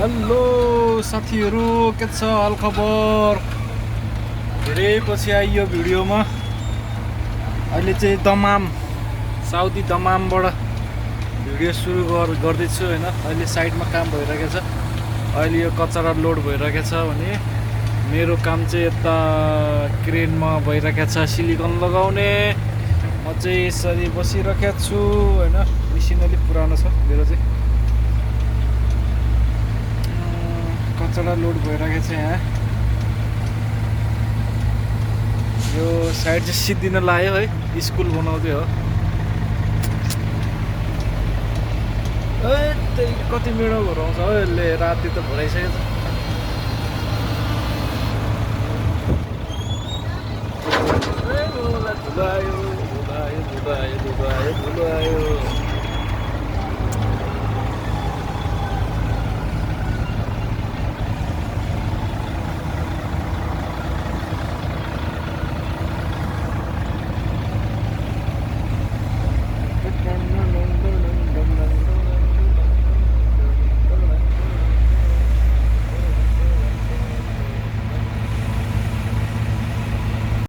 Hello साथीहरू, के छ हाल खबर? धेरै पछि आइयो भिडियोमा। अहिले चाहिँ दमाम, साउदी दमामबाट भिडियो सुरु गर्दैछु हैन। अहिले साइडमा काम भइरहेको छ। अहिले यो कचरा लोड भइरहेको छ भने मेरो काम चाहिँ यता क्रेनमा भइरहेको छ, सिलिकन लगाउने। म चाहिँ यसरी बसिरहेको छु हैन। मेसिन अलिक पुरानो छ मेरो चाहिँ। कचरा लोड भइरहेको छ यहाँ। यो साइड चाहिँ सिद्धिन लाग्यो है, स्कुल बनाउँदै हो। त्यही कति मिडो भराउँछ हो यसले, राति त भराइसकेको छ। धुलो आयो, धुलो आयो, धुलो आयो, धुलो आयो, धुलो आयो।